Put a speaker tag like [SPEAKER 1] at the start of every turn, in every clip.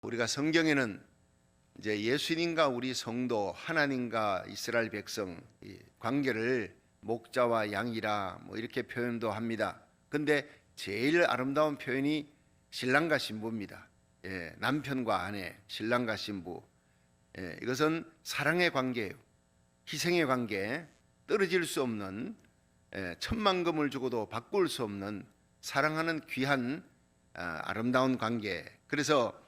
[SPEAKER 1] 우리가 성경에는 이제 예수님과 우리 성도, 하나님과 이스라엘 백성 이 관계를 목자와 양이라 뭐 이렇게 표현도 합니다. 근데 제일 아름다운 표현이 신랑과 신부입니다. 남편과 아내, 신랑과 신부. 이것은 사랑의 관계예요. 희생의 관계, 떨어질 수 없는, 천만금을 주고도 바꿀 수 없는 사랑하는 귀한 아름다운 관계. 그래서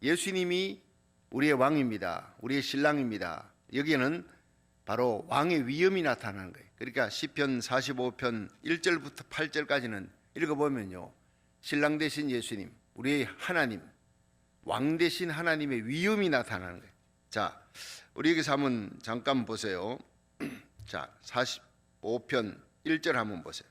[SPEAKER 1] 예수님이 우리의 왕입니다. 우리의 신랑입니다. 여기에는 바로 왕의 위엄이 나타나는 거예요. 그러니까 시편 45편 1절부터 8절까지는 읽어보면요, 신랑 되신 예수님, 우리의 하나님, 왕 되신 하나님의 위엄이 나타나는 거예요. 자, 우리 여기서 한번 잠깐 보세요. 자, 45편 1절 한번 보세요.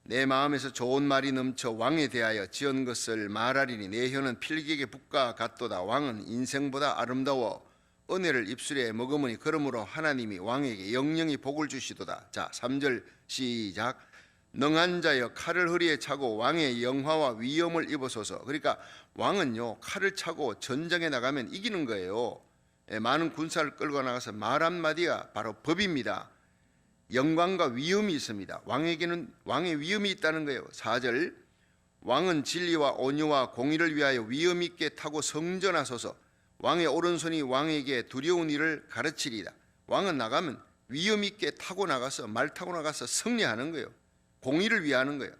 [SPEAKER 1] 내 마음에서 좋은 말이 넘쳐 왕에 대하여 지은 것을 말하리니 내 혀는 필객의 붓과 같도다. 왕은 인생보다 아름다워 은혜를 입술에 머금으니 그러므로 하나님이 왕에게 영영이 복을 주시도다. 자, 3절 시작. 능한 자여 칼을 허리에 차고 왕의 영화와 위엄을 입으소서. 그러니까 왕은요, 칼을 차고 전장에 나가면 이기는 거예요. 많은 군사를 끌고 나가서 말 한마디가 바로 법입니다. 영광과 위엄이 있습니다. 왕에게는 왕의 위엄이 있다는 거예요. 4절. 왕은 진리와 온유와 공의를 위하여 위엄 있게 타고 성전하소서. 왕의 오른손이 왕에게 두려운 일을 가르치리다. 왕은 나가면 위엄 있게 타고 나가서 말 타고 나가서 승리하는 거예요. 공의를 위하는 거예요.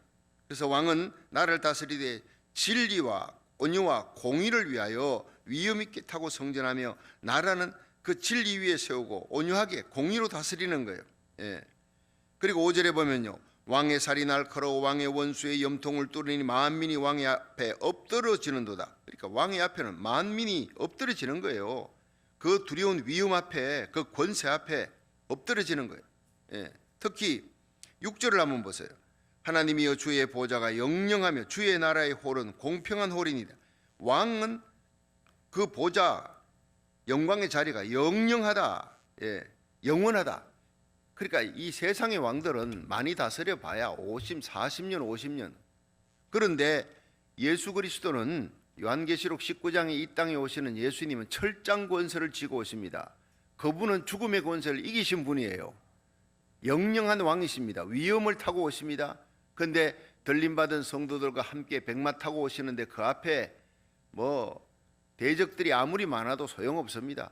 [SPEAKER 1] 그래서 왕은 나라를 다스리되 진리와 온유와 공의를 위하여 위엄 있게 타고 성전하며 나라는 그 진리 위에 세우고 온유하게 공의로 다스리는 거예요. 그리고 5절에 보면요, 왕의 살이 날카로워 왕의 원수의 염통을 뚫으니 만민이 왕의 앞에 엎드러지는도다. 그러니까 왕의 앞에는 만민이 엎드러지는 거예요. 그 두려운 위험 앞에, 그 권세 앞에 엎드러지는 거예요. 특히 6절을 한번 보세요. 하나님이여 주의 보좌가 영영하며 주의 나라의 홀은 공평한 홀이니라. 왕은 그 보좌, 영광의 자리가 영영하다, 영원하다. 그러니까 이 세상의 왕들은 많이 다스려 봐야 50, 40년, 50년. 그런데 예수 그리스도는 요한계시록 19장에 이 땅에 오시는 예수님은 철장 권세를 쥐고 오십니다. 그분은 죽음의 권세를 이기신 분이에요. 영영한 왕이십니다. 위엄을 타고 오십니다. 그런데 들림받은 성도들과 함께 백마 타고 오시는데 그 앞에 뭐 대적들이 아무리 많아도 소용없습니다.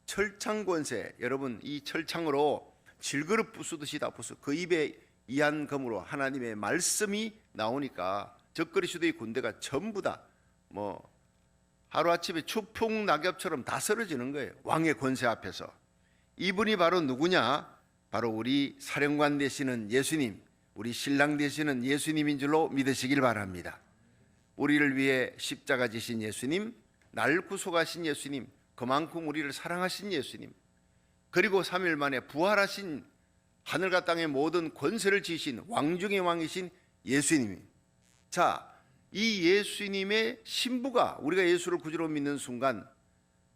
[SPEAKER 1] 철창 권세, 여러분 이 철창으로 질그릇 부수듯이 다 부수. 그 입에 이한 검으로 하나님의 말씀이 나오니까 적그리스도의 군대가 전부 다 뭐 하루아침에 추풍 낙엽처럼 다 쓰러지는 거예요. 왕의 권세 앞에서. 이분이 바로 누구냐? 바로 우리 사령관 되시는 예수님, 우리 신랑 되시는 예수님인 줄로 믿으시길 바랍니다. 우리를 위해 십자가 지신 예수님, 날 구속하신 예수님, 그만큼 우리를 사랑하신 예수님, 그리고 3일 만에 부활하신 하늘과 땅의 모든 권세를 지신 왕 중의 왕이신 예수님이. 자, 이 예수님의 신부가, 우리가 예수를 구주로 믿는 순간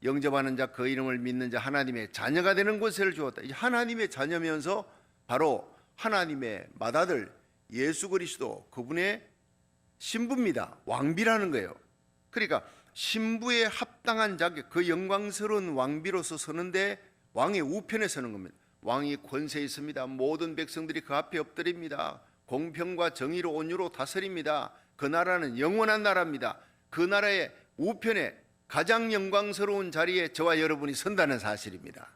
[SPEAKER 1] 영접하는 자, 그 이름을 믿는 자 하나님의 자녀가 되는 권세를 주었다. 하나님의 자녀면서 바로 하나님의 맏아들 예수 그리스도, 그분의 신부입니다. 왕비라는 거예요. 그러니까 신부에 합당한 자격, 그 영광스러운 왕비로서 서는데 왕의 우편에 서는 겁니다. 왕이 권세 있습니다. 모든 백성들이 그 앞에 엎드립니다. 공평과 정의로 온유로 다스립니다. 그 나라는 영원한 나라입니다. 그 나라의 우편에 가장 영광스러운 자리에 저와 여러분이 선다는 사실입니다.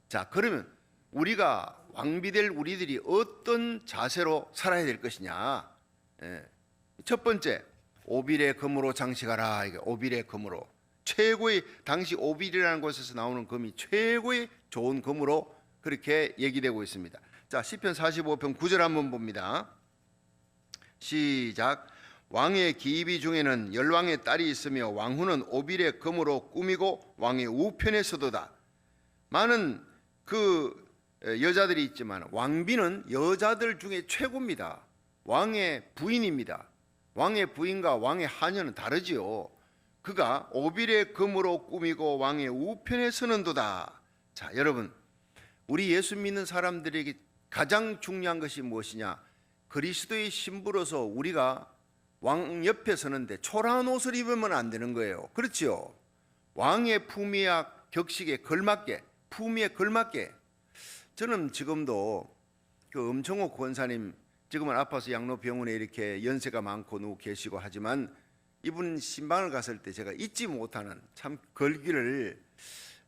[SPEAKER 1] 자, 그러면 우리가 왕비될 우리들이 어떤 자세로 살아야 될 것이냐? 첫 번째, 오빌의 금으로 장식하라. 이게 오빌의 금으로. 최고의, 당시 오빌이라는 곳에서 나오는 금이 최고의 좋은 금으로 그렇게 얘기되고 있습니다. 자, 시편 45편 9절 한번 봅니다. 시작. 왕의 기비 중에는 열왕의 딸이 있으며 왕후는 오빌의 금으로 꾸미고 왕의 우편에 서도다. 많은 그 여자들이 있지만 왕비는 여자들 중에 최고입니다. 왕의 부인입니다. 왕의 부인과 왕의 하녀는 다르지요. 그가 오빌의 금으로 꾸미고 왕의 우편에 서는도다. 자, 여러분, 우리 예수 믿는 사람들에게 가장 중요한 것이 무엇이냐? 그리스도의 신부로서 우리가 왕 옆에 서는데 초라한 옷을 입으면 안 되는 거예요. 그렇지요? 왕의 품위와 격식에 걸맞게, 품위에 걸맞게. 저는 지금도 그 엄청호 권사님, 지금은 아파서 양로병원에 이렇게 연세가 많고 누워 계시고 하지만 이분 신방을 갔을 때 제가 잊지 못하는 참 걸기를,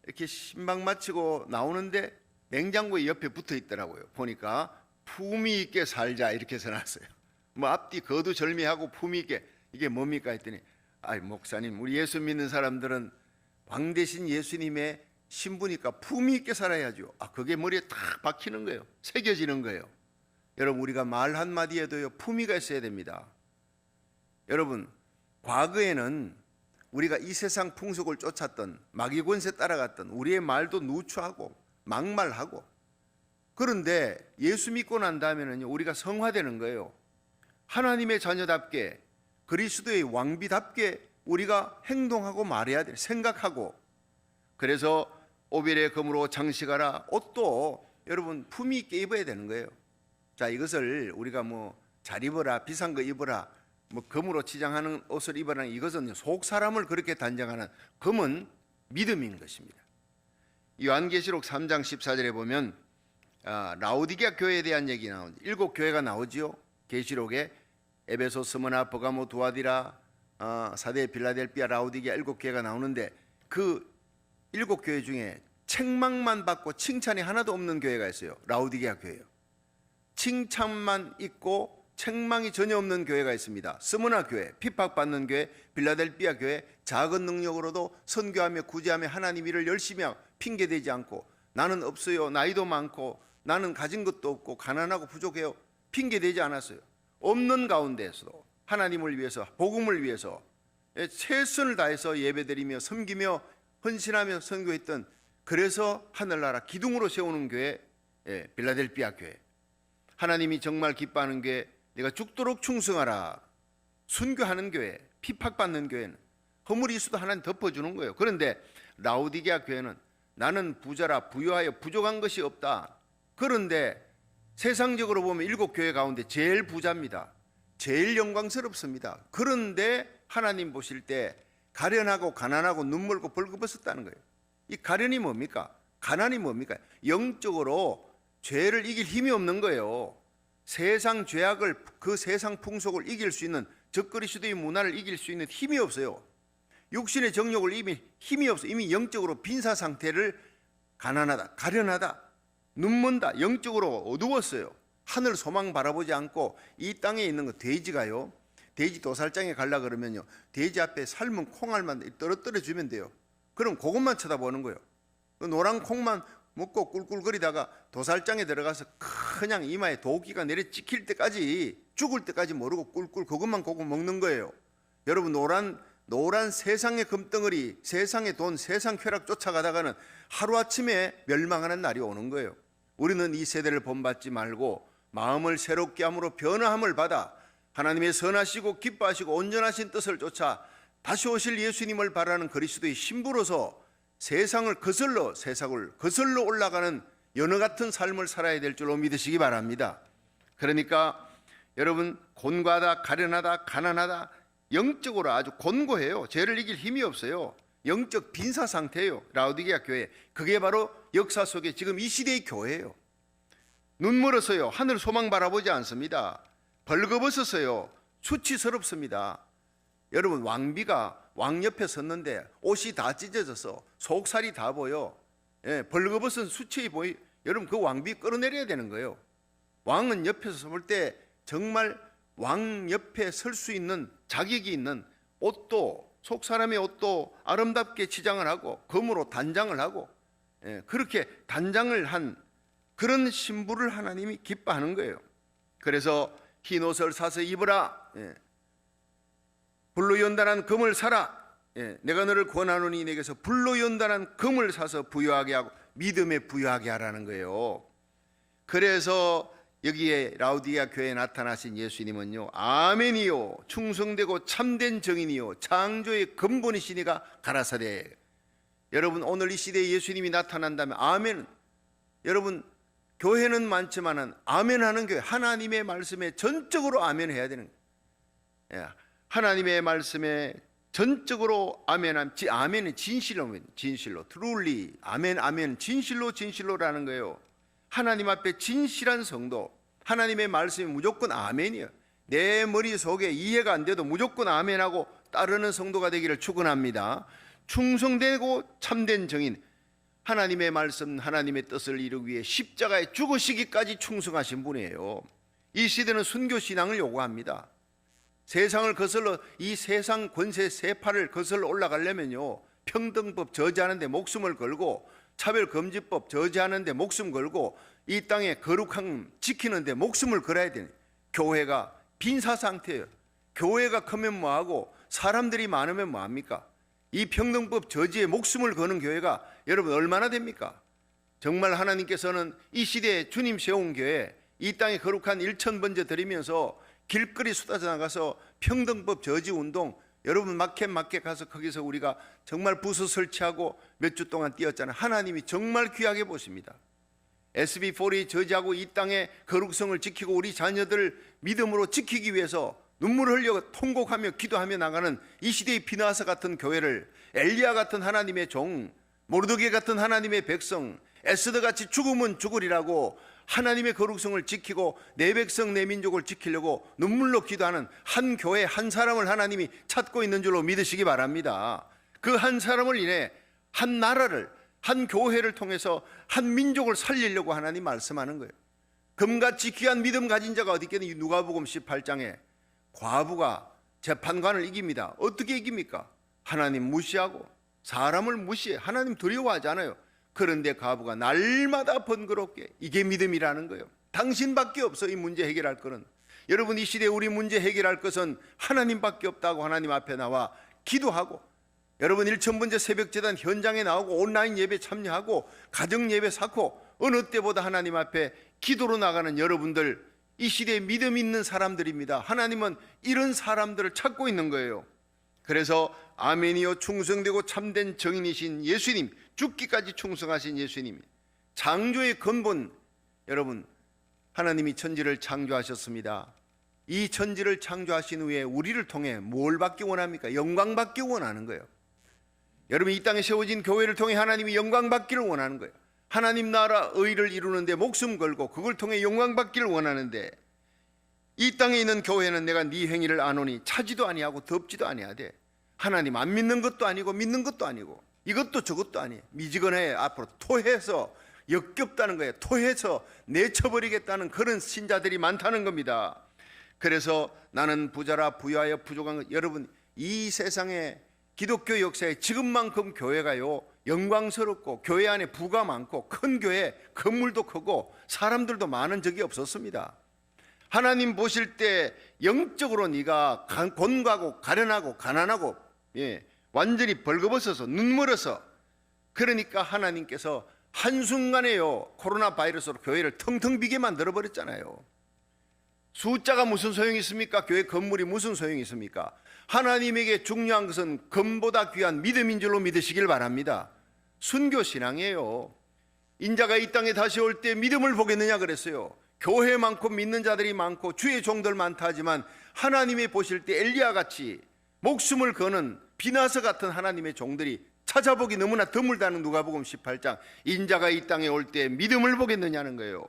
[SPEAKER 1] 이렇게 신방 마치고 나오는데 냉장고에 옆에 붙어 있더라고요. 보니까 품위 있게 살자 이렇게 써놨어요. 뭐 앞뒤 거두절미하고 품위 있게, 이게 뭡니까 했더니, 아이 목사님, 우리 예수 믿는 사람들은 왕 대신 예수님의 신부니까 품위 있게 살아야죠. 그게 머리에 딱 박히는 거예요. 새겨지는 거예요. 여러분, 우리가 말 한마디에도요 품위가 있어야 됩니다. 여러분, 과거에는 우리가 이 세상 풍속을 쫓았던, 마귀 권세 따라갔던, 우리의 말도 누추하고 막말하고, 그런데 예수 믿고 난 다음에는 우리가 성화되는 거예요. 하나님의 자녀답게, 그리스도의 왕비답게 우리가 행동하고 말해야 돼. 생각하고. 그래서 오벨의 금으로 장식하라. 옷도 여러분 품위 있게 입어야 되는 거예요. 자, 이것을 우리가 뭐 잘 입어라, 비싼 거 입어라, 뭐 금으로 치장하는 옷을 입어라, 이것은 속 사람을 그렇게 단정하는, 금은 믿음인 것입니다. 요한계시록 3장 14절에 보면 라오디게아 교회에 대한 얘기 나오죠. 7교회가 나오지요. 계시록에 에베소, 스무나, 버가모, 두아디라, 사대, 빌라델비아, 라오디게아 7교회가 나오는데 그 7교회 중에 책망만 받고 칭찬이 하나도 없는 교회가 있어요. 라오디게아 교회요. 칭찬만 있고 책망이 전혀 없는 교회가 있습니다. 스무나 교회, 핍박받는 교회, 빌라델비아 교회, 작은 능력으로도 선교하며 구제하며 하나님 일을 열심히 하고 핑계대지 않고, 나는 없어요, 나이도 많고, 나는 가진 것도 없고, 가난하고 부족해요, 핑계대지 않았어요. 없는 가운데에서도 하나님을 위해서, 복음을 위해서 최선을 다해서 예배드리며 섬기며 헌신하며 선교했던, 그래서 하늘나라 기둥으로 세우는 교회, 빌라델비아 교회. 하나님이 정말 기뻐하는 교회, 내가 죽도록 충성하라, 순교하는 교회, 핍박받는 교회는 허물이 있어도 하나님 덮어주는 거예요. 그런데 라오디게아 교회는 나는 부자라, 부유하여 부족한 것이 없다. 그런데 세상적으로 보면 7교회 가운데 제일 부자입니다. 제일 영광스럽습니다. 그런데 하나님 보실 때 가련하고 가난하고 눈멀고 벌거벗었다는 거예요. 이 가련이 뭡니까? 가난이 뭡니까? 영적으로 죄를 이길 힘이 없는 거예요. 세상 죄악을, 그 세상 풍속을 이길 수 있는, 적 그리스도의 문화를 이길 수 있는 힘이 없어요. 육신의 정욕을 이미 힘이 없어. 이미 영적으로 빈사 상태를, 가난하다, 가련하다, 눈먼다, 영적으로 어두웠어요. 하늘 소망 바라보지 않고 이 땅에 있는 거, 돼지가요, 돼지 도살장에 가려 그러면요, 돼지 앞에 삶은 콩알만 떨어뜨려 주면 돼요. 그럼 그것만 쳐다보는 거예요. 그 노란 콩만 먹고 꿀꿀거리다가 도살장에 들어가서 그냥 이마에 도끼가 내려 찍힐 때까지, 죽을 때까지 모르고 꿀꿀 그것만 보고 먹는 거예요. 여러분, 노란 세상의 금덩어리, 세상의 돈, 세상 쾌락 쫓아가다가는 하루아침에 멸망하는 날이 오는 거예요. 우리는 이 세대를 본받지 말고 마음을 새롭게 함으로 변화함을 받아 하나님의 선하시고 기뻐하시고 온전하신 뜻을 쫓아 다시 오실 예수님을 바라는 그리스도의 신부로서 세상을 거슬러 올라가는 연어 같은 삶을 살아야 될 줄로 믿으시기 바랍니다. 그러니까 여러분, 곤고하다, 가련하다, 가난하다, 영적으로 아주 곤고해요. 죄를 이길 힘이 없어요. 영적 빈사 상태예요. 라오디게아 교회, 그게 바로 역사 속에 지금 이 시대의 교회예요. 눈멀어서요, 하늘 소망 바라보지 않습니다. 벌거벗어서요, 수치스럽습니다. 여러분, 왕비가 왕 옆에 섰는데 옷이 다 찢어져서 속살이 다 보여. 벌거벗은 수치에 보이. 여러분, 그 왕비 끌어내려야 되는 거예요. 왕은 옆에서 볼 때 정말 왕 옆에 설 수 있는 자격이 있는, 옷도, 속 사람의 옷도 아름답게 치장을 하고 금으로 단장을 하고, 그렇게 단장을 한 그런 신부를 하나님이 기뻐하는 거예요. 그래서 흰 옷을 사서 입으라, 불로 연단한 금을 사라, 내가 너를 권하노니 내게서 불로 연단한 금을 사서 부유하게 하고 믿음에 부유하게 하라는 거예요. 그래서 여기에 라오디게아 교회에 나타나신 예수님은요, 아멘이요, 충성되고 참된 정인이요, 창조의 근본이시니가 가라사대. 여러분, 오늘 이 시대에 예수님이 나타난다면 아멘. 여러분, 교회는 많지만은 아멘하는 교회, 하나님의 말씀에 전적으로 아멘해야 되는 거예요. 하나님의 말씀에 전적으로 아멘은 진실로 truly 아멘 진실로라는 거예요. 하나님 앞에 진실한 성도, 하나님의 말씀이 무조건 아멘이에요. 내 머릿속에 이해가 안 돼도 무조건 아멘하고 따르는 성도가 되기를 축원합니다. 충성되고 참된 정인, 하나님의 말씀, 하나님의 뜻을 이루기 위해 십자가에 죽으시기까지 충성하신 분이에요. 이 시대는 순교신앙을 요구합니다. 세상을 거슬러 이 세상 권세 세파를 거슬러 올라가려면요, 평등법 저지하는 데 목숨을 걸고, 차별금지법 저지하는 데 목숨 걸고, 이 땅의 거룩함 지키는 데 목숨을 걸어야 되는, 교회가 빈사 상태예요. 교회가 크면 뭐하고 사람들이 많으면 뭐합니까? 이 평등법 저지에 목숨을 거는 교회가 여러분 얼마나 됩니까? 정말 하나님께서는 이 시대에 주님 세운 교회, 이 땅에 거룩한 1,000번째 드리면서 길거리 쏟아져 나가서 평등법 저지 운동, 여러분 마켓 가서 거기서 우리가 정말 부서 설치하고 몇 주 동안 뛰었잖아요. 하나님이 정말 귀하게 보십니다. SB4이 저지하고 이 땅의 거룩성을 지키고 우리 자녀들 믿음으로 지키기 위해서 눈물을 흘려 통곡하며 기도하며 나가는 이 시대의 비나사 같은 교회를, 엘리야 같은 하나님의 종, 모르드게 같은 하나님의 백성, 에스더같이 죽으면 죽으리라고 하나님의 거룩성을 지키고 내 백성 내 민족을 지키려고 눈물로 기도하는 한 교회 한 사람을 하나님이 찾고 있는 줄로 믿으시기 바랍니다. 그 한 사람을 인해 한 나라를, 한 교회를 통해서 한 민족을 살리려고 하나님 말씀하는 거예요. 금같이 귀한 믿음 가진 자가 어디 있겠니? 누가복음 18장에 과부가 재판관을 이깁니다. 어떻게 이깁니까? 하나님 무시하고 사람을 무시해. 하나님 두려워하지 않아요. 그런데 과부가 날마다 번거롭게, 이게 믿음이라는 거예요. 당신밖에 없어 이 문제 해결할 거는. 여러분, 이 시대에 우리 문제 해결할 것은 하나님밖에 없다고 하나님 앞에 나와 기도하고, 여러분 1,000번째 새벽재단 현장에 나오고 온라인 예배 참여하고 가정 예배 쌓고 어느 때보다 하나님 앞에 기도로 나가는 여러분들, 이 시대에 믿음 있는 사람들입니다. 하나님은 이런 사람들을 찾고 있는 거예요. 그래서 아멘이요 충성되고 참된 정인이신 예수님, 죽기까지 충성하신 예수님, 창조의 근본, 여러분 하나님이 천지를 창조하셨습니다. 이 천지를 창조하신 후에 우리를 통해 뭘 받기 원합니까? 영광 받기 원하는 거예요. 여러분, 이 땅에 세워진 교회를 통해 하나님이 영광 받기를 원하는 거예요. 하나님 나라 의를 이루는데 목숨 걸고 그걸 통해 영광 받기를 원하는데, 이 땅에 있는 교회는 내가 네 행위를 아노니 차지도 아니하고 덥지도 아니하되, 하나님 안 믿는 것도 아니고 믿는 것도 아니고 이것도 저것도 아니에요. 미지근해. 앞으로 토해서 역겹다는 거예요. 토해서 내쳐버리겠다는 그런 신자들이 많다는 겁니다. 그래서 나는 부자라 부유하여 부족한 것, 여러분 이 세상에 기독교 역사에 지금만큼 교회가요 영광스럽고 교회 안에 부가 많고 큰 교회, 건물도 크고 사람들도 많은 적이 없었습니다. 하나님 보실 때 영적으로 네가 곤가고 가련하고 가난하고 완전히 벌거벗어서 눈멀어서, 그러니까 하나님께서 한순간에요 코로나 바이러스로 교회를 텅텅 비게 만들어 버렸잖아요. 숫자가 무슨 소용이 있습니까? 교회 건물이 무슨 소용이 있습니까? 하나님에게 중요한 것은 금보다 귀한 믿음인 줄로 믿으시길 바랍니다. 순교신앙이에요. 인자가 이 땅에 다시 올 때 믿음을 보겠느냐 그랬어요. 교회 많고 믿는 자들이 많고 주의 종들 많다 하지만 하나님이 보실 때 엘리야같이 목숨을 거는 비나서 같은 하나님의 종들이 찾아보기 너무나 드물다는 누가복음 18장, 인자가 이 땅에 올 때 믿음을 보겠느냐는 거예요.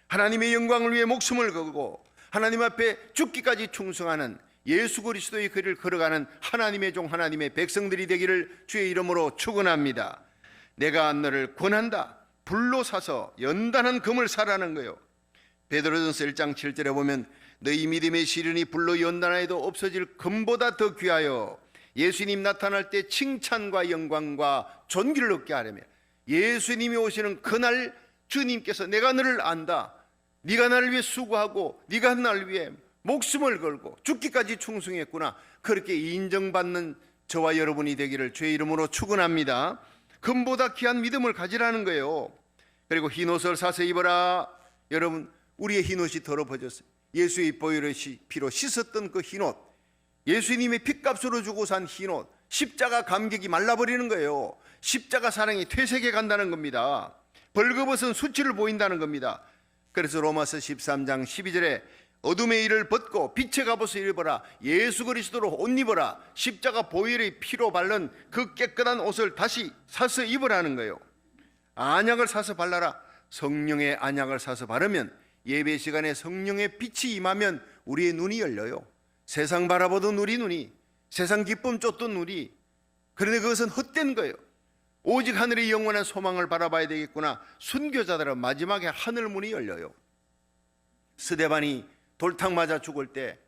[SPEAKER 1] 하나님의 영광을 위해 목숨을 걸고 하나님 앞에 죽기까지 충성하는 예수 그리스도의 길을 걸어가는 하나님의 종, 하나님의 백성들이 되기를 주의 이름으로 축원합니다. 내가 너를 권한다. 불로 사서 연단한 금을 사라는 거예요. 베드로전서 1장 7절에 보면 너희 믿음의 시련이 불로 연단하여도 없어질 금보다 더 귀하여 예수님 나타날 때 칭찬과 영광과 존귀를 얻게 하려면, 예수님이 오시는 그날 주님께서 내가 너를 안다, 네가 나를 위해 수고하고 네가 나를 위해 목숨을 걸고 죽기까지 충성했구나, 그렇게 인정받는 저와 여러분이 되기를 주의 이름으로 축원합니다. 금보다 귀한 믿음을 가지라는 거예요. 그리고 흰옷을 사서 입어라. 여러분, 우리의 흰옷이 더러워졌어요. 예수의 보혈의 피로 씻었던 그 흰옷, 예수님의 핏값으로 주고 산 흰옷, 십자가 감격이 말라버리는 거예요. 십자가 사랑이 퇴색해 간다는 겁니다. 벌거벗은 수치를 보인다는 겁니다. 그래서 로마서 13장 12절에 어둠의 일을 벗고 빛의 갑옷을 입어라. 예수 그리스도로 옷 입어라. 십자가 보혈의 피로 바른 그 깨끗한 옷을 다시 사서 입으라는 거예요. 안약을 사서 발라라. 성령의 안약을 사서 바르면 예배 시간에 성령의 빛이 임하면 우리의 눈이 열려요. 세상 바라보던 우리 눈이, 세상 기쁨 쫓던 우리, 그런데 그것은 헛된 거예요. 오직 하늘의 영원한 소망을 바라봐야 되겠구나. 순교자들은 마지막에 하늘 문이 열려요. 스데반이 돌탕 맞아 죽을 때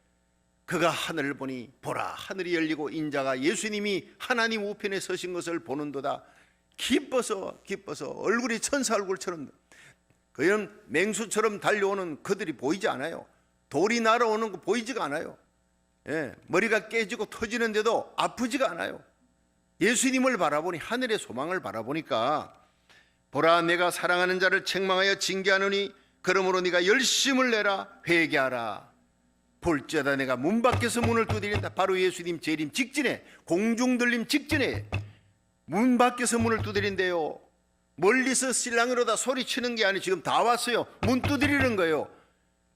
[SPEAKER 1] 그가 하늘을 보니 보라 하늘이 열리고 인자가 예수님이 하나님 우편에 서신 것을 보는도다. 기뻐서 얼굴이 천사 얼굴처럼, 그런 맹수처럼 달려오는 그들이 보이지 않아요. 돌이 날아오는 거 보이지가 않아요. 머리가 깨지고 터지는데도 아프지가 않아요. 예수님을 바라보니, 하늘의 소망을 바라보니까 보라 내가 사랑하는 자를 책망하여 징계하노니 그러므로 네가 열심을 내라. 회개하라. 볼지어다 내가 문 밖에서 문을 두드린다. 바로 예수님 재림 직전에, 공중 들림 직전에 문 밖에서 문을 두드린대요. 멀리서 신랑으로다 소리치는 게 아니고 지금 다 왔어요. 문 두드리는 거예요.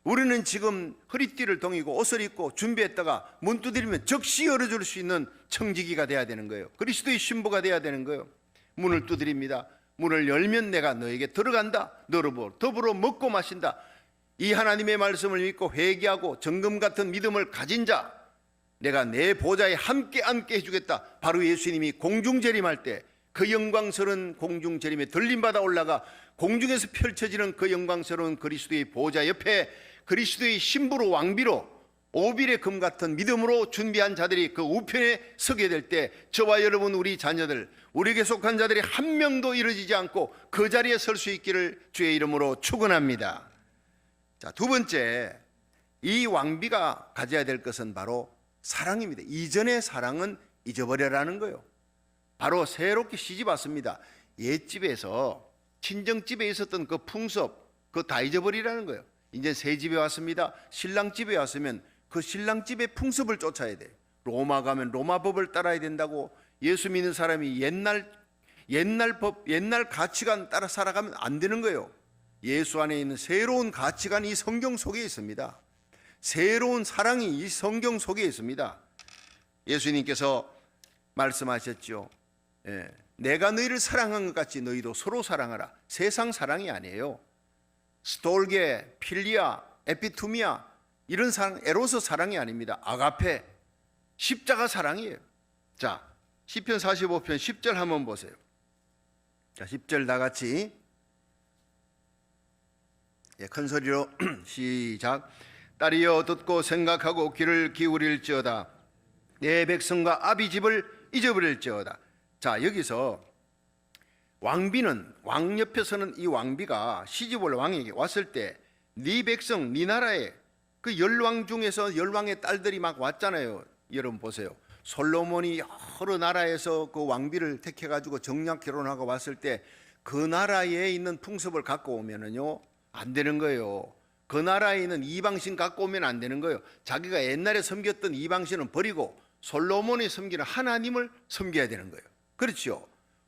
[SPEAKER 1] 우리는 지금 허리띠를 동이고 옷을 입고 준비했다가 문 두드리면 즉시 열어줄 수 있는 청지기가 돼야 되는 거예요. 그리스도의 신부가 돼야 되는 거예요. 문을 두드립니다. 문을 열면 내가 너에게 들어간다. 너로 더불어 먹고 마신다. 이 하나님의 말씀을 믿고 회개하고 정금 같은 믿음을 가진 자, 내가 내 보좌에 함께 앉게 해주겠다. 바로 예수님이 공중재림할 때 그 영광스러운 공중재림에 들림받아 올라가 공중에서 펼쳐지는 그 영광스러운 그리스도의 보좌 옆에 그리스도의 신부로 왕비로 오빌의 금 같은 믿음으로 준비한 자들이 그 우편에 서게 될 때 저와 여러분, 우리 자녀들, 우리에게 속한 자들이 한 명도 이루어지지 않고 그 자리에 설 수 있기를 주의 이름으로 축원합니다. 자, 두 번째, 이 왕비가 가져야 될 것은 바로 사랑입니다. 이전의 사랑은 잊어버려라는 거예요. 바로 새롭게 시집 왔습니다. 옛집에서, 친정집에 있었던 그 풍습, 그거 다 잊어버리라는 거예요. 이제 새 집에 왔습니다. 신랑집에 왔으면 그 신랑집의 풍습을 쫓아야 돼요. 로마 가면 로마 법을 따라야 된다고. 예수 믿는 사람이 옛날 법, 옛날 가치관 따라 살아가면 안 되는 거예요. 예수 안에 있는 새로운 가치관이 이 성경 속에 있습니다. 새로운 사랑이 이 성경 속에 있습니다. 예수님께서 말씀하셨죠. 내가 너희를 사랑한 것 같이 너희도 서로 사랑하라. 세상 사랑이 아니에요. 스톨게, 필리아, 에피투미아, 이런 사랑, 에로스 사랑이 아닙니다. 아가페, 십자가 사랑이에요. 자, 시편 45편 10절 한번 보세요. 자, 10절 다 같이 큰 소리로 시작. 딸이여 듣고 생각하고 귀를 기울일지어다. 내 백성과 아비 집을 잊어버릴지어다. 자, 여기서 왕비는, 왕 옆에 서는 이 왕비가 시집올 왕에게 왔을 때 네 백성, 네 나라에 그 열왕 중에서 열왕의 딸들이 막 왔잖아요. 여러분 보세요. 솔로몬이 여러 나라에서 그 왕비를 택해가지고 정략 결혼하고 왔을 때 그 나라에 있는 풍습을 갖고 오면은요 안 되는 거예요. 그 나라에 있는 이방신 갖고 오면 안 되는 거예요. 자기가 옛날에 섬겼던 이방신은 버리고 솔로몬이 섬기는 하나님을 섬겨야 되는 거예요. 그렇죠.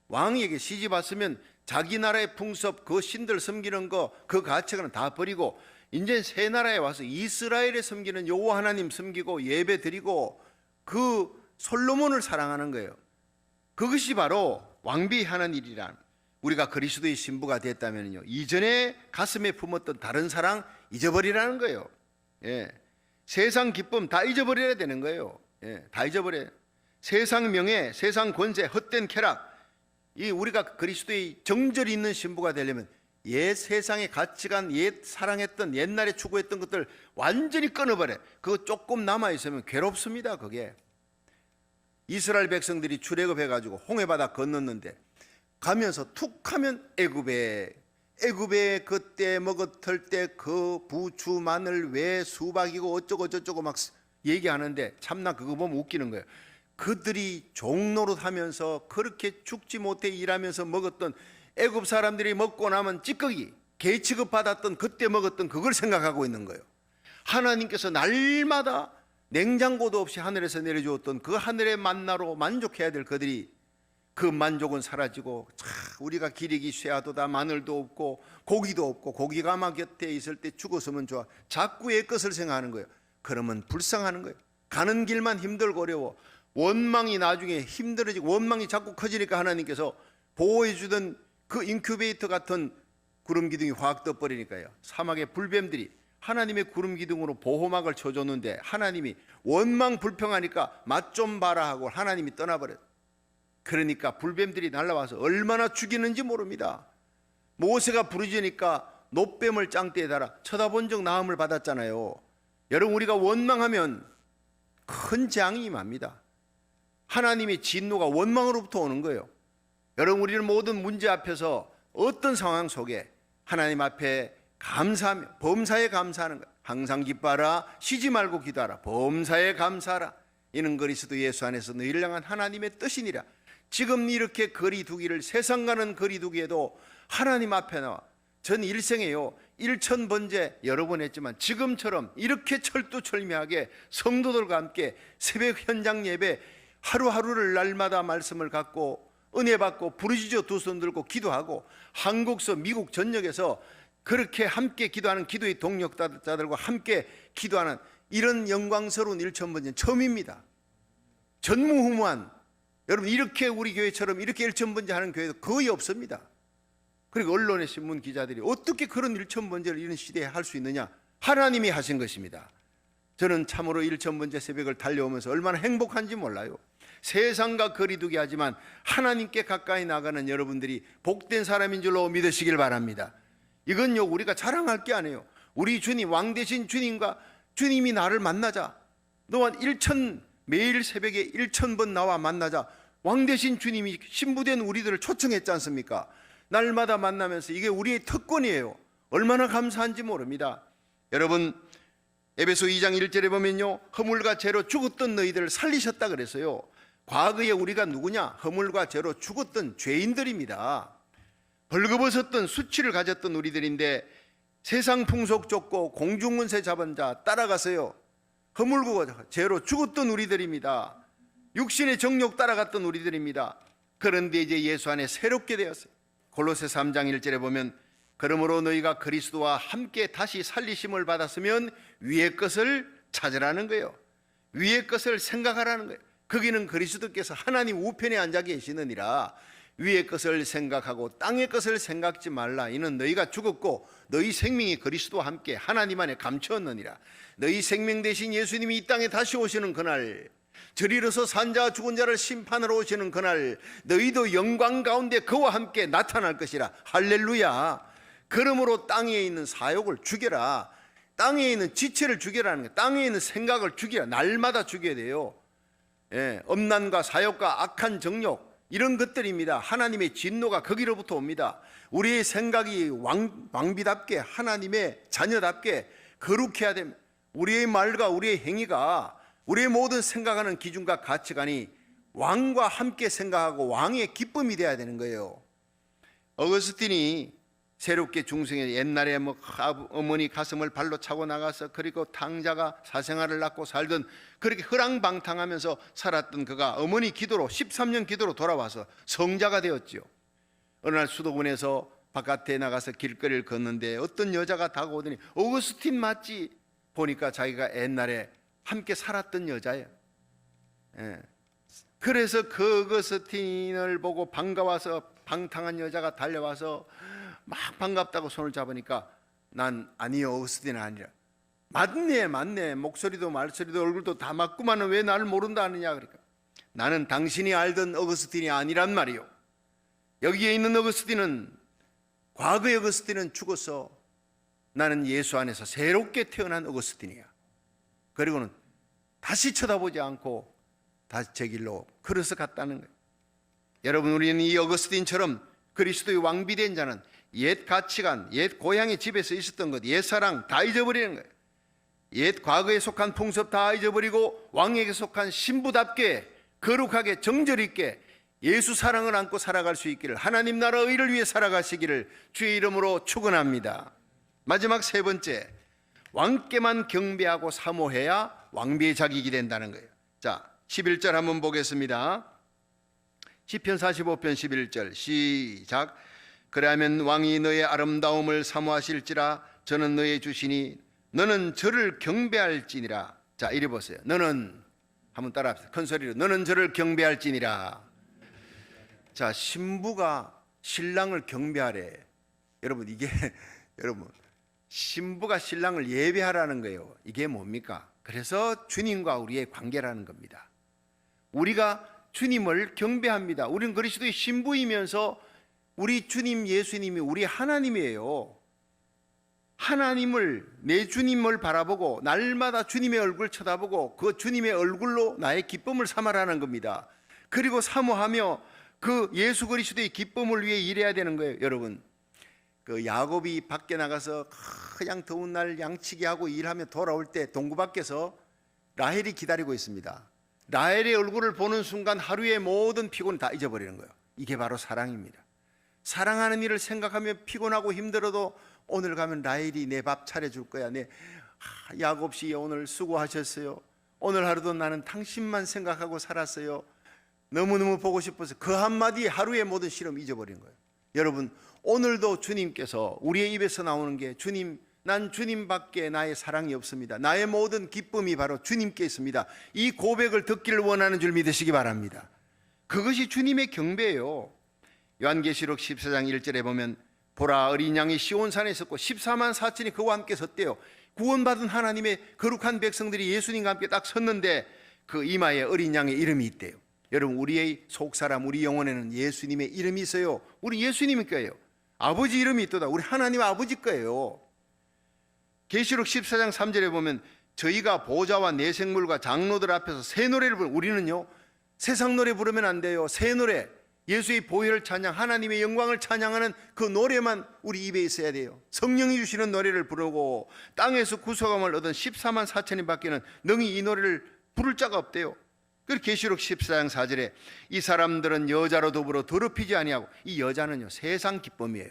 [SPEAKER 1] 왕에게 시집 왔으면 자기 나라의 풍습, 그 신들 섬기는 거, 그 가치관은 다 버리고 이제 새 나라에 와서 이스라엘에 섬기는 여호와 하나님 섬기고 예배 드리고 그 솔로몬을 사랑하는 거예요. 그것이 바로 왕비 하는 일이란, 우리가 그리스도의 신부가 됐다면요 이전에 가슴에 품었던 다른 사랑 잊어버리라는 거예요. 세상 기쁨 다 잊어버려야 되는 거예요. 다 잊어버려요. 세상 명예, 세상 권세, 헛된 쾌락, 이 우리가 그리스도의 정절이 있는 신부가 되려면 옛 세상의 가치관, 옛 사랑했던, 옛날에 추구했던 것들 완전히 끊어버려. 그거 조금 남아있으면 괴롭습니다. 그게 이스라엘 백성들이 출애굽해가지고 홍해바다 건넜는데 가면서 툭 하면 애굽에 그때 먹었을 때 그 부추, 마늘, 왜 수박이고 어쩌고 저쩌고 막 얘기하는데 참나 그거 보면 웃기는 거예요. 그들이 종노릇 하면서 그렇게 죽지 못해 일하면서 먹었던 애굽 사람들이 먹고 나면 찌꺼기, 개 취급 받았던 그때 먹었던 그걸 생각하고 있는 거예요. 하나님께서 날마다 냉장고도 없이 하늘에서 내려주었던 그 하늘의 만나로 만족해야 될 그들이 그 만족은 사라지고 우리가 기력이 쇠하도다 마늘도 없고 고기도 없고 고기가 아마 곁에 있을 때 죽었으면 좋아. 자꾸 애 것을 생각하는 거예요. 그러면 불쌍하는 거예요. 가는 길만 힘들고 어려워. 원망이 나중에 힘들어지고 원망이 자꾸 커지니까 하나님께서 보호해 주던 그 인큐베이터 같은 구름 기둥이 확 떠버리니까요. 사막의 불뱀들이 하나님의 구름 기둥으로 보호막을 쳐줬는데 하나님이 원망 불평하니까 맛 좀 봐라 하고 하나님이 떠나버렸어요. 그러니까 불뱀들이 날아와서 얼마나 죽이는지 모릅니다. 모세가 부르짖으니까 노뱀을 짱대에 달아 쳐다본 적 나음을 받았잖아요. 여러분, 우리가 원망하면 큰 재앙이 임합니다. 하나님의 진노가 원망으로부터 오는 거예요. 여러분, 우리는 모든 문제 앞에서 어떤 상황 속에 하나님 앞에 감사하며 범사에 감사하는 거예요. 항상 기뻐하라, 쉬지 말고 기도하라, 범사에 감사하라. 이는 그리스도 예수 안에서 너희를 향한 하나님의 뜻이니라. 지금 이렇게 거리두기를 세상과는 거리두기에도 하나님 앞에 나와 전 일생에요 1000번째 여러 번 했지만 지금처럼 이렇게 철두철미하게 성도들과 함께 새벽 현장 예배 하루하루를 날마다 말씀을 갖고 은혜 받고 부르짖어 두 손 들고 기도하고 한국서 미국 전역에서 그렇게 함께 기도하는 기도의 동력자들과 함께 기도하는 이런 영광스러운 1000번째는 처음입니다. 전무후무한, 여러분, 이렇게 우리 교회처럼 이렇게 1000번째 하는 교회도 거의 없습니다. 그리고 언론의 신문 기자들이 어떻게 그런 1000번째를 이런 시대에 할 수 있느냐? 하나님이 하신 것입니다. 저는 참으로 1000번째 새벽을 달려오면서 얼마나 행복한지 몰라요. 세상과 거리두기 하지만 하나님께 가까이 나가는 여러분들이 복된 사람인 줄로 믿으시길 바랍니다. 이건요, 우리가 자랑할 게 아니에요. 우리 주님, 왕 되신 주님과 주님이 나를 만나자. 너와 매일 새벽에 1000번 나와 만나자. 왕 되신 주님이 신부된 우리들을 초청했지 않습니까? 날마다 만나면서 이게 우리의 특권이에요. 얼마나 감사한지 모릅니다. 여러분, 에베소 2장 1절에 보면요, 허물과 죄로 죽었던 너희들을 살리셨다 그랬어요. 과거에 우리가 누구냐? 허물과 죄로 죽었던 죄인들입니다. 벌거벗었던 수치를 가졌던 우리들인데 세상 풍속 쫓고 공중문세 잡은 자 따라가서요, 허물과 죄로 죽었던 우리들입니다. 육신의 정욕 따라갔던 우리들입니다. 그런데 이제 예수 안에 새롭게 되었어요. 골로새 3장 1절에 보면 그러므로 너희가 그리스도와 함께 다시 살리심을 받았으면 위의 것을 찾으라는 거예요. 위의 것을 생각하라는 거예요. 거기는 그리스도께서 하나님 우편에 앉아 계시느니라. 위의 것을 생각하고 땅의 것을 생각지 말라. 이는 너희가 죽었고 너희 생명이 그리스도와 함께 하나님 안에 감추었느니라. 너희 생명 대신 예수님이 이 땅에 다시 오시는 그날, 저리로서 산 자와 죽은 자를 심판하러 오시는 그날 너희도 영광 가운데 그와 함께 나타날 것이라. 할렐루야. 그러므로 땅에 있는 사욕을 죽여라. 땅에 있는 지체를 죽여라는 거예요. 땅에 있는 생각을 죽여라. 날마다 죽여야 돼요. 엄난과 사욕과 악한 정욕, 이런 것들입니다. 하나님의 진노가 거기로부터 옵니다. 우리의 생각이 왕비답게 하나님의 자녀답게 거룩해야 됩니다. 우리의 말과 우리의 행위가 우리의 모든 생각하는 기준과 가치관이 왕과 함께 생각하고 왕의 기쁨이 되어야 되는 거예요. 어거스틴이 새롭게 중생에 옛날에 어머니 가슴을 발로 차고 나가서 그리고 탕자가 사생아를 낳고 살던 그렇게 허랑방탕하면서 살았던 그가 어머니 기도로 13년 기도로 돌아와서 성자가 되었죠. 어느 날 수도원에서 바깥에 나가서 길거리를 걷는데 어떤 여자가 다가오더니 어거스틴 맞지? 보니까 자기가 옛날에 함께 살았던 여자예요. 그래서 그 어거스틴을 보고 반가워서 방탕한 여자가 달려와서 막 반갑다고 손을 잡으니까 난 아니요, 어거스틴은 아니라. 맞네, 목소리도 말소리도 얼굴도 다 맞구만은 왜 나를 모른다 하느냐. 그러니까 나는 당신이 알던 어거스틴이 아니란 말이요. 여기에 있는 어거스틴은, 과거의 어거스틴은 죽어서 나는 예수 안에서 새롭게 태어난 어거스틴이야. 그리고는 다시 쳐다보지 않고 다시 제 길로 걸어서 갔다는 거예요. 여러분, 우리는 이 어거스틴처럼 그리스도의 왕비된 자는 옛 가치관, 옛 고향의 집에서 있었던 것, 옛 사랑 다 잊어버리는 거예요. 옛 과거에 속한 풍습 다 잊어버리고 왕에게 속한 신부답게 거룩하게 정절 있게 예수 사랑을 안고 살아갈 수 있기를, 하나님 나라 의를 위해 살아가시기를 주의 이름으로 축원합니다. 마지막 세 번째, 왕께만 경배하고 사모해야 왕비의 자격이 된다는 거예요. 자, 11절 한번 보겠습니다. 시편 45편 11절 시작. 그래하면 왕이 너의 아름다움을 사모하실지라 저는 너의 주시니 너는 저를 경배할지니라. 자, 이리 보세요. 너는, 한번 따라합시다. 큰 소리로. 너는 저를 경배할지니라. 자, 신부가 신랑을 경배하래. 여러분, 이게 여러분, 신부가 신랑을 예배하라는 거예요. 이게 뭡니까? 그래서 주님과 우리의 관계라는 겁니다. 우리가 주님을 경배합니다. 우리는 그리스도의 신부이면서 우리 주님 예수님이 우리 하나님이에요. 하나님을, 내 주님을 바라보고 날마다 주님의 얼굴 쳐다보고 그 주님의 얼굴로 나의 기쁨을 삼아라는 겁니다. 그리고 사모하며 그 예수 그리스도의 기쁨을 위해 일해야 되는 거예요. 여러분, 그 야곱이 밖에 나가서 그냥 더운 날 양치기 하고 일하며 돌아올 때 동구 밖에서 라헬이 기다리고 있습니다. 라헬의 얼굴을 보는 순간 하루의 모든 피곤을 다 잊어버리는 거예요. 이게 바로 사랑입니다. 사랑하는 일을 생각하며 피곤하고 힘들어도 오늘 가면 라헬이 내 밥 차려줄 거야. 야곱씨 오늘 수고하셨어요. 오늘 하루도 나는 당신만 생각하고 살았어요. 너무너무 보고 싶어서 그 한마디에 하루의 모든 시름 잊어버리는 거예요. 여러분, 오늘도 주님께서 우리의 입에서 나오는 게 주님, 난 주님밖에 나의 사랑이 없습니다. 나의 모든 기쁨이 바로 주님께 있습니다. 이 고백을 듣기를 원하는 줄 믿으시기 바랍니다. 그것이 주님의 경배예요. 요한계시록 14장 1절에 보면 보라, 어린 양이 시온산에 있었고 14만 4천이 그와 함께 섰대요. 구원받은 하나님의 거룩한 백성들이 예수님과 함께 딱 섰는데 그 이마에 어린 양의 이름이 있대요. 여러분, 우리의 속사람, 우리 영혼에는 예수님의 이름이 있어요. 우리 예수님의 거예요. 아버지 이름이 있도다. 우리 하나님 아버지 거예요. 계시록 14장 3절에 보면 저희가 보좌와 내생물과 장로들 앞에서 새 노래를 부르는, 우리는요 세상 노래 부르면 안 돼요. 새 노래, 예수의 보혈을 찬양, 하나님의 영광을 찬양하는 그 노래만 우리 입에 있어야 돼요. 성령이 주시는 노래를 부르고 땅에서 구속함을 얻은 14만 4천인 밖에는 능히 이 노래를 부를 자가 없대요. 그리고 계시록 14장 4절에 이 사람들은 여자로 더불어 더럽히지 아니하고, 이 여자는요 세상 기쁨이에요.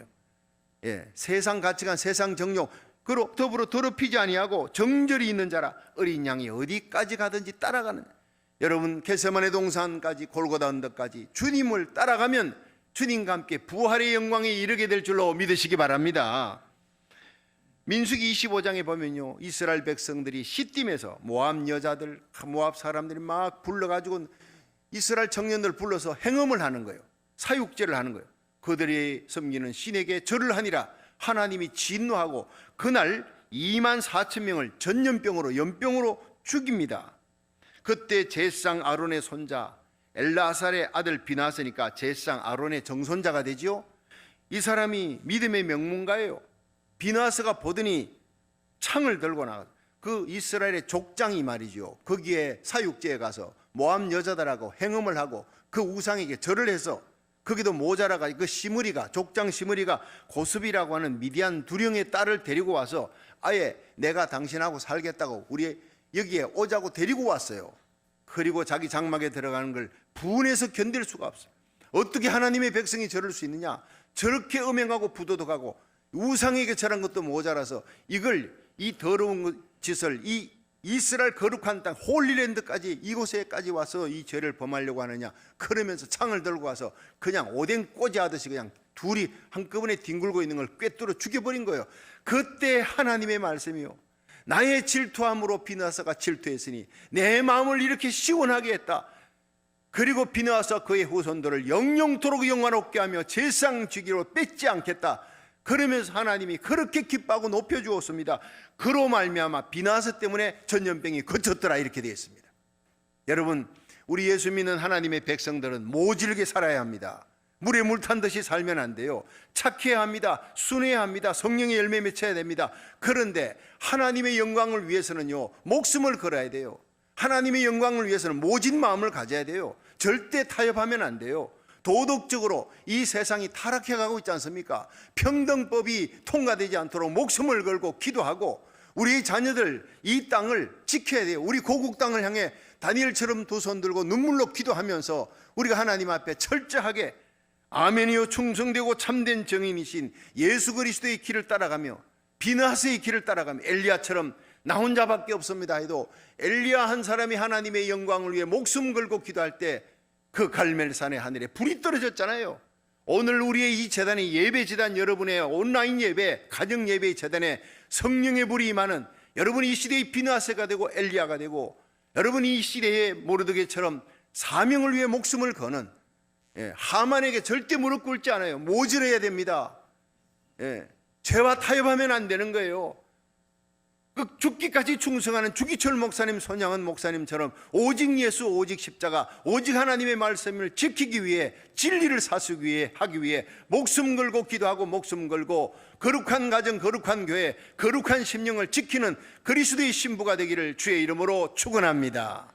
[SPEAKER 1] 세상 가치관, 세상 정욕, 그로 더불어 더럽히지 아니하고 정절이 있는 자라. 어린 양이 어디까지 가든지 따라가는, 여러분 겟세마네 동산까지 골고다 언덕까지 주님을 따라가면 주님과 함께 부활의 영광에 이르게 될 줄로 믿으시기 바랍니다. 민수기 25장에 보면요 이스라엘 백성들이 시딤에서 모압 여자들, 모압 사람들이 막 불러가지고 이스라엘 청년들 불러서 행음을 하는 거예요. 사육제를 하는 거예요. 그들이 섬기는 신에게 절을 하니라. 하나님이 진노하고 그날 2만 4천 명을 전염병으로, 연병으로 죽입니다. 그때 제사장 아론의 손자 엘라살의 아들 비나스니까 제사장 아론의 정손자가 되지요. 이 사람이 믿음의 명문가예요. 비나스가 보더니 창을 들고 나가서 그 이스라엘의 족장이 말이죠, 거기에 사육제에 가서 모압 여자들하고 행음을 하고 그 우상에게 절을 해서, 거기도 모자라가 그 시므리가, 족장 시므리가 고습이라고 하는 미디안 두령의 딸을 데리고 와서 아예 내가 당신하고 살겠다고 우리 여기에 오자고 데리고 왔어요. 그리고 자기 장막에 들어가는 걸 분해서 견딜 수가 없어요. 어떻게 하나님의 백성이 저럴 수 있느냐. 저렇게 음행하고 부도덕하고 우상에게 절한 것도 모자라서 이걸, 이 더러운 짓을, 이 이스라엘 거룩한 땅 홀리랜드까지, 이곳에까지 와서 이 죄를 범하려고 하느냐. 그러면서 창을 들고 와서 그냥 오뎅 꼬지 하듯이 그냥 둘이 한꺼번에 뒹굴고 있는 걸 꿰뚫어 죽여버린 거예요. 그때 하나님의 말씀이요, 나의 질투함으로 비나스가 질투했으니 내 마음을 이렇게 시원하게 했다. 그리고 비나스와 그의 후손들을 영영토록 영화롭게 하며 제상 주기로 뺏지 않겠다. 그러면서 하나님이 그렇게 기뻐하고 높여주었습니다. 그로 말미암아 비나스 때문에 전염병이 그쳤더라, 이렇게 되어 있습니다. 여러분, 우리 예수 믿는 하나님의 백성들은 모질게 살아야 합니다. 물에 물 탄 듯이 살면 안 돼요. 착해야 합니다. 순해야 합니다. 성령의 열매 맺혀야 됩니다. 그런데 하나님의 영광을 위해서는요 목숨을 걸어야 돼요. 하나님의 영광을 위해서는 모진 마음을 가져야 돼요. 절대 타협하면 안 돼요. 도덕적으로 이 세상이 타락해가고 있지 않습니까? 평등법이 통과되지 않도록 목숨을 걸고 기도하고 우리 자녀들 이 땅을 지켜야 돼요. 우리 고국 땅을 향해 다니엘처럼 두 손 들고 눈물로 기도하면서 우리가 하나님 앞에 철저하게 아멘이요 충성되고 참된 정인이신 예수 그리스도의 길을 따라가며 비나스의 길을 따라가며 엘리야처럼 나 혼자밖에 없습니다 해도 엘리야 한 사람이 하나님의 영광을 위해 목숨 걸고 기도할 때 그 갈멜산의 하늘에 불이 떨어졌잖아요. 오늘 우리의 이 재단의 예배 재단, 여러분의 온라인 예배, 가정 예배 재단에 성령의 불이 임하는, 여러분이 이 시대의 비나세가 되고 엘리야가 되고, 여러분이 이 시대의 모르드게처럼 사명을 위해 목숨을 거는, 하만에게 절대 무릎 꿇지 않아요. 모질해야 됩니다. 죄와 타협하면 안 되는 거예요. 그 죽기까지 충성하는 주기철 목사님, 손양은 목사님처럼 오직 예수, 오직 십자가, 오직 하나님의 말씀을 지키기 위해, 진리를 사수기 위해, 하기 위해 목숨 걸고 기도하고 목숨 걸고 거룩한 가정, 거룩한 교회, 거룩한 심령을 지키는 그리스도의 신부가 되기를 주의 이름으로 축원합니다.